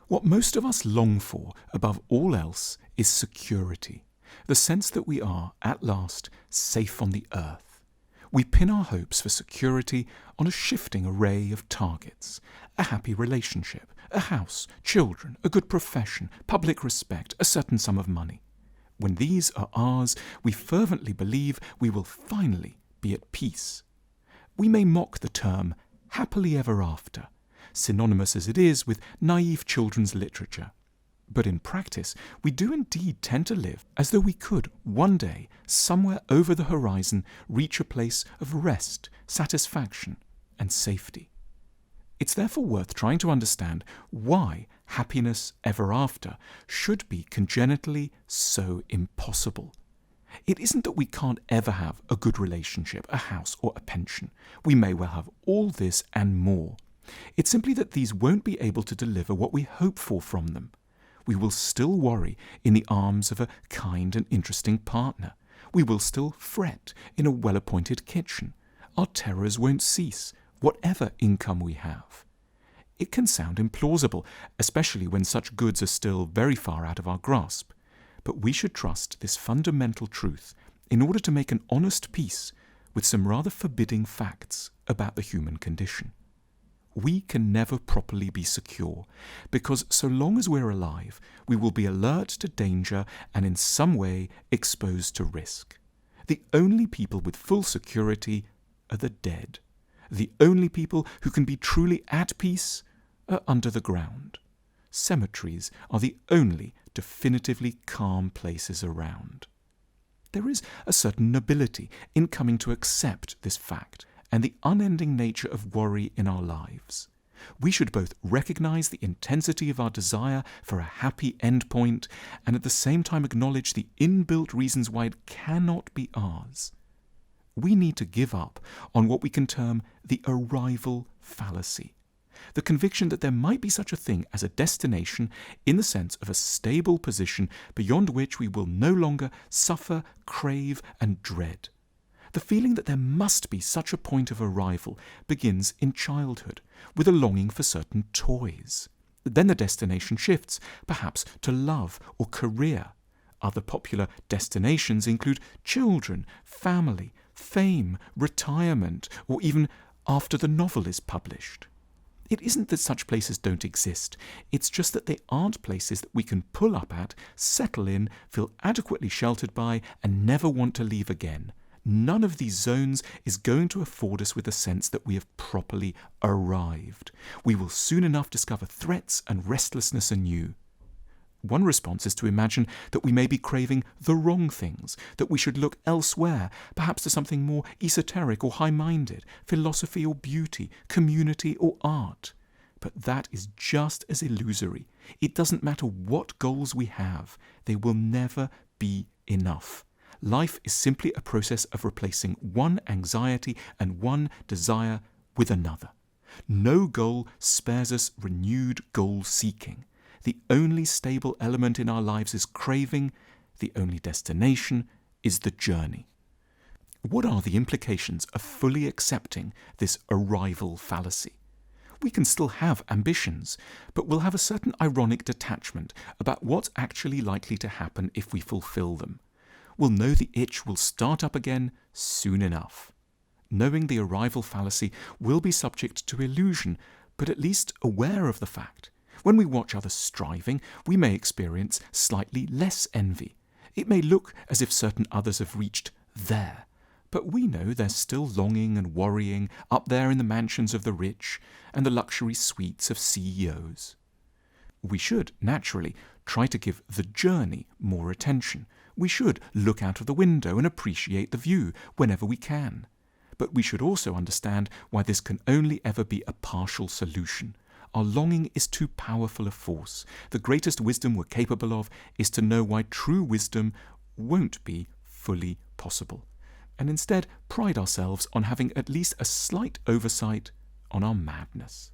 What most of us long for above all else is security, the sense that we are, at last, safe on the earth. We pin our hopes for security on a shifting array of targets: a happy relationship, a house, children, a good profession, public respect, a certain sum of money. When these are ours, we fervently believe we will finally be at peace. We may mock the term happily ever after, synonymous as it is with naive children's literature. But in practice, we do indeed tend to live as though we could, one day, somewhere over the horizon, reach a place of rest, satisfaction, and safety. It's therefore worth trying to understand why happiness ever after should be congenitally so impossible. It isn't that we can't ever have a good relationship, a house, or a pension. We may well have all this and more. It's simply that these won't be able to deliver what we hope for from them. We will still worry in the arms of a kind and interesting partner. We will still fret in a well-appointed kitchen. Our terrors won't cease, whatever income we have. It can sound implausible, especially when such goods are still very far out of our grasp. But we should trust this fundamental truth in order to make an honest peace with some rather forbidding facts about the human condition. We can never properly be secure, because so long as we're alive, we will be alert to danger and in some way exposed to risk. The only people with full security are the dead. The only people who can be truly at peace are under the ground. Cemeteries are the only definitively calm places around. There is a certain nobility in coming to accept this fact and the unending nature of worry in our lives. We should both recognize the intensity of our desire for a happy endpoint and at the same time acknowledge the inbuilt reasons why it cannot be ours. We need to give up on what we can term the arrival fallacy, the conviction that there might be such a thing as a destination in the sense of a stable position beyond which we will no longer suffer, crave, and dread. The feeling that there must be such a point of arrival begins in childhood, with a longing for certain toys. Then the destination shifts, perhaps to love or career. Other popular destinations include children, family, fame, retirement, or even after the novel is published. It isn't that such places don't exist, it's just that they aren't places that we can pull up at, settle in, feel adequately sheltered by, and never want to leave again. None of these zones is going to afford us with a sense that we have properly arrived. We will soon enough discover threats and restlessness anew. One response is to imagine that we may be craving the wrong things, that we should look elsewhere, perhaps to something more esoteric or high-minded, philosophy or beauty, community or art. But that is just as illusory. It doesn't matter what goals we have, they will never be enough. Life is simply a process of replacing one anxiety and one desire with another. No goal spares us renewed goal-seeking. The only stable element in our lives is craving. The only destination is the journey. What are the implications of fully accepting this arrival fallacy? We can still have ambitions, but we'll have a certain ironic detachment about what's actually likely to happen if we fulfill them. We'll know the itch will start up again soon enough. Knowing the arrival fallacy will be subject to illusion, but at least aware of the fact. When we watch others striving, we may experience slightly less envy. It may look as if certain others have reached there, but we know they're still longing and worrying up there in the mansions of the rich and the luxury suites of CEOs. We should, naturally, try to give the journey more attention. We should look out of the window and appreciate the view whenever we can. But we should also understand why this can only ever be a partial solution. Our longing is too powerful a force. The greatest wisdom we're capable of is to know why true wisdom won't be fully possible, and instead pride ourselves on having at least a slight oversight on our madness.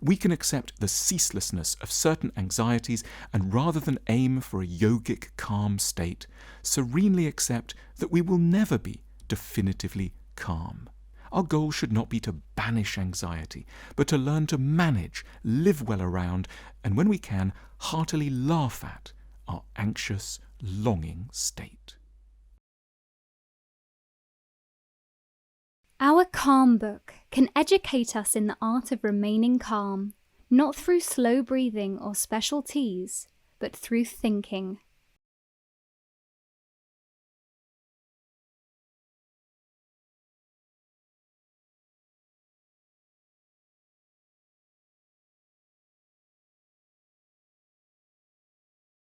We can accept the ceaselessness of certain anxieties and rather than aim for a yogic calm state, serenely accept that we will never be definitively calm. Our goal should not be to banish anxiety, but to learn to manage, live well around, and when we can, heartily laugh at our anxious, longing state. Our Calm book can educate us in the art of remaining calm, not through slow breathing or special teas, but through thinking.